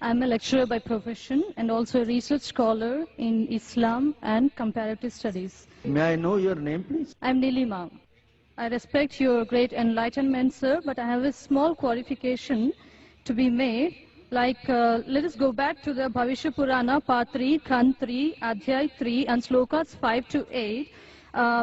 I'm a lecturer by profession and also a research scholar in Islam and comparative studies. May I know your name, please? I'm Nilima. I respect your great enlightenment, sir, but I have a small qualification to be made. Let us go back to the Bhavishya Purana, Part 3, Khand 3, Adhyay 3, and Slokas 5 to 8.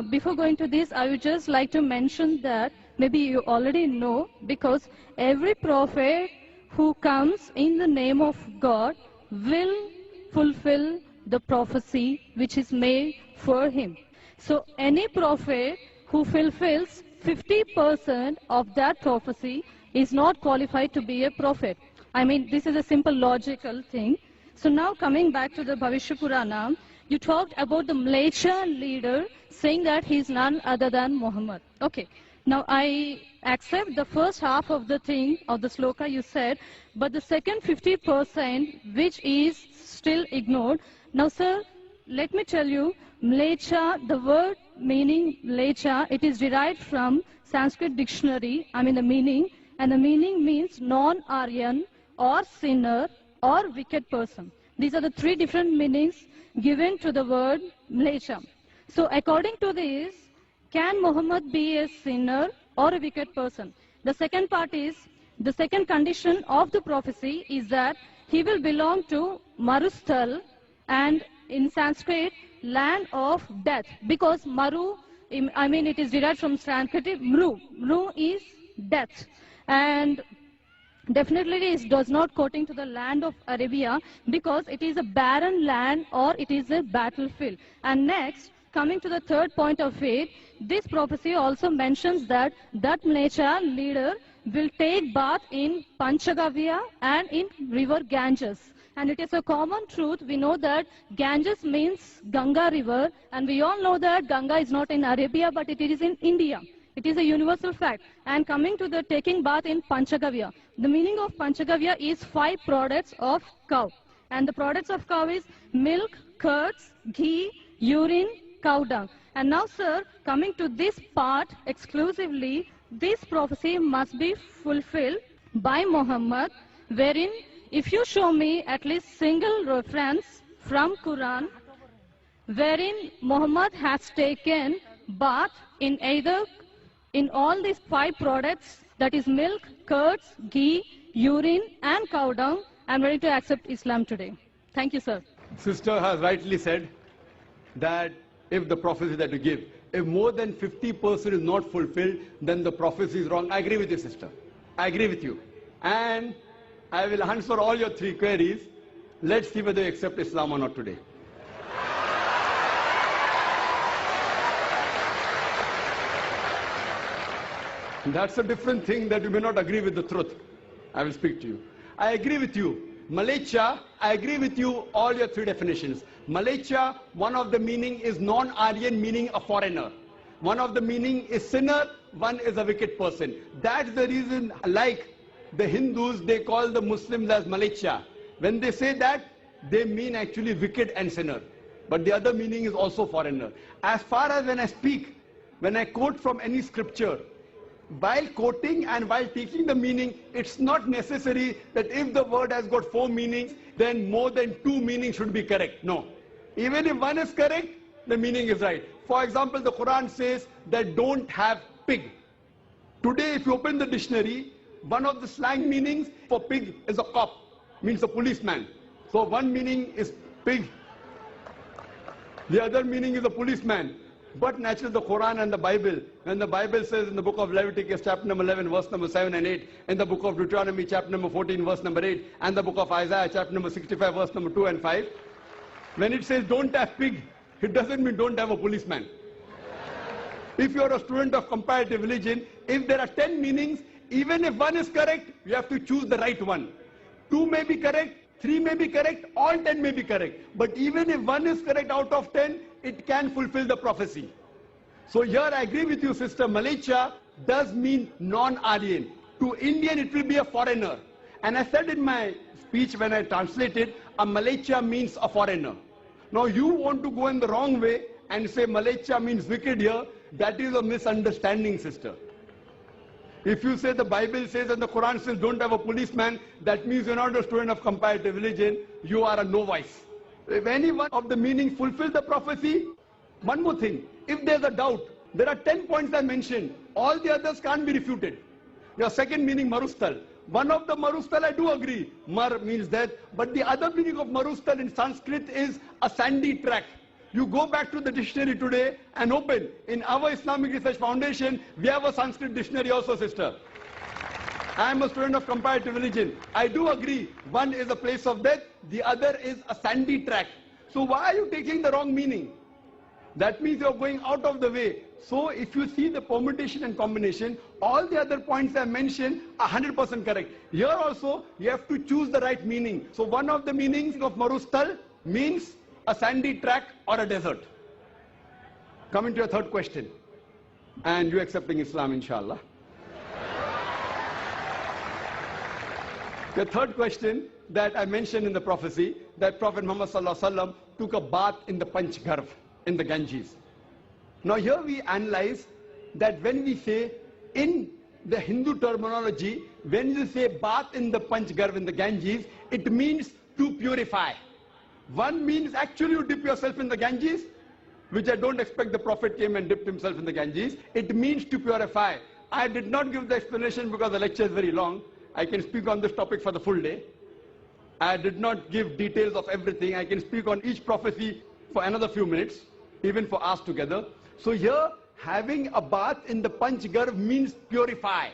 Before going to this, I would just like to mention that maybe you already know, because every prophet who comes in the name of God will fulfill the prophecy which is made for him. So any prophet who fulfills 50% of that prophecy is not qualified to be a prophet. I mean, this is a simple logical thing. So now coming back to the Bhavishya Purana, you talked about the Mleccha leader saying that he is none other than Muhammad. Okay. Now I accept the first half of the thing, of the sloka you said, but the second 50% which is still ignored. Now sir, let me tell you, Mleccha, the word meaning Mleccha, it is derived from Sanskrit dictionary, the meaning, and the meaning means non-Aryan or sinner or wicked person. These are the three different meanings given to the word Mleccha. So according to this, can Muhammad be a sinner or a wicked person? The second part is, the second condition of the prophecy is that he will belong to Marusthal, and in Sanskrit, land of death. Because Maru, it is derived from Sanskrit, Mru. Mru is death. And definitely it does not quoting to the land of Arabia, because it is a barren land or it is a battlefield. And next, coming to the third point of it, this prophecy also mentions that Mleccha leader will take bath in Panchagavya and in river Ganges. And it is a common truth. We know that Ganges means Ganga river, and we all know that Ganga is not in Arabia, but it is in India. It is a universal fact. And coming to the taking bath in Panchagavya, the meaning of Panchagavya is 5 products of cow. And the products of cow is milk, curds, ghee, urine, cow dung. And now sir, coming to this part exclusively, this prophecy must be fulfilled by Muhammad, wherein if you show me at least single reference from Quran wherein Muhammad has taken bath in all these 5 products, that is milk, curds, ghee, urine and cow dung, I am ready to accept Islam today. Thank you, sir. Sister has rightly said that if the prophecy that you give, if more than 50% is not fulfilled, then the prophecy is wrong. I agree with you, sister. I agree with you. And I will answer all your 3 queries. Let's see whether you accept Islam or not today. That's a different thing, that you may not agree with the truth. I will speak to you. I agree with you. Mleccha, I agree with you, all your 3 definitions. Mleccha, one of the meaning is non-Aryan, meaning a foreigner. One of the meaning is sinner, one is a wicked person. That's the reason, like the Hindus, they call the Muslims as Mleccha. When they say that, they mean actually wicked and sinner. But the other meaning is also foreigner. As far as when I speak, when I quote from any scripture, while quoting and while teaching the meaning, it's not necessary that if the word has got 4 meanings, then more than 2 meanings should be correct. No. Even if one is correct, the meaning is right. For example, the Quran says that don't have pig. Today, if you open the dictionary, one of the slang meanings for pig is a cop, means a policeman. So one meaning is pig, the other meaning is a policeman. But naturally the Quran and the Bible, when the Bible says in the book of Leviticus chapter number 11 verse number 7 and 8, in the book of Deuteronomy chapter number 14 verse number 8, and the book of Isaiah chapter number 65 verse number 2 and 5, when it says don't have pig, it doesn't mean don't have a policeman. If you are a student of comparative religion, if there are 10 meanings, even if one is correct, you have to choose the right one. 2 may be correct, 3 may be correct, all 10 may be correct. But even if one is correct out of 10, it can fulfill the prophecy. So here I agree with you, sister. Mleccha does mean non-Aryan. To Indian it will be a foreigner. And I said in my speech when I translated, a Mleccha means a foreigner. Now you want to go in the wrong way and say Mleccha means wicked here. That is a misunderstanding, sister. If you say the Bible says and the Quran says don't have a policeman, that means you're not a student of comparative religion, you are a novice. If any one of the meanings fulfill the prophecy, one more thing, if there's a doubt, there are 10 points I mentioned, all the others can't be refuted. Your second meaning, marustal. One of the marustal I do agree, mar means death, but the other meaning of marustal in Sanskrit is a sandy track. You go back to the dictionary today and open. In our Islamic Research Foundation, we have a Sanskrit dictionary also, sister. I am a student of comparative religion. I do agree, one is a place of death, the other is a sandy track. So why are you taking the wrong meaning? That means you are going out of the way. So if you see the permutation and combination, all the other points I mentioned are 100% correct. Here also, you have to choose the right meaning. So one of the meanings of marustal means a sandy track or a desert. Coming to your third question, and you accepting Islam, inshallah. The third question that I mentioned in the prophecy, that Prophet Muhammad sallallahu alaihi wasallam took a bath in the Panchgarh, in the Ganges. Now here we analyze that when we say, in the Hindu terminology, when you say bath in the Panchgarh, in the Ganges, it means to purify. One means actually you dip yourself in the Ganges, which I don't expect the Prophet came and dipped himself in the Ganges. It means to purify. I did not give the explanation because the lecture is very long. I can speak on this topic for the full day. I did not give details of everything. I can speak on each prophecy for another few minutes, even for us together. So here, having a bath in the Panchgarh means purify.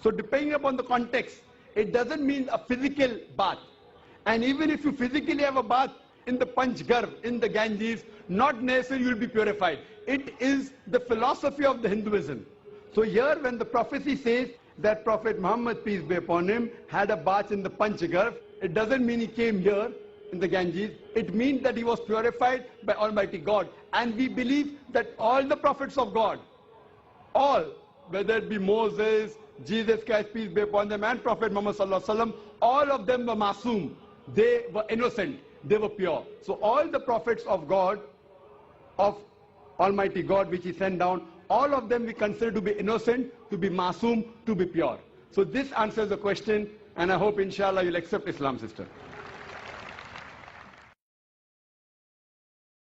So depending upon the context, it doesn't mean a physical bath. And even if you physically have a bath in the Panchgarh, in the Ganges, not necessarily you will be purified. It is the philosophy of the Hinduism. So here when the prophecy says that Prophet Muhammad, peace be upon him, had a bath in the Panchgarh, it doesn't mean he came here in the Ganges. It means that he was purified by Almighty God. And we believe that all the prophets of God, all, whether it be Moses, Jesus Christ, peace be upon them, and Prophet Muhammad sallallahu alaihi wasallam, all of them were masoom. They were innocent. They were pure. So all the prophets of God, of Almighty God, which he sent down, all of them we consider to be innocent, to be masoom, to be pure. So this answers the question, and I hope inshallah you'll accept Islam, sister.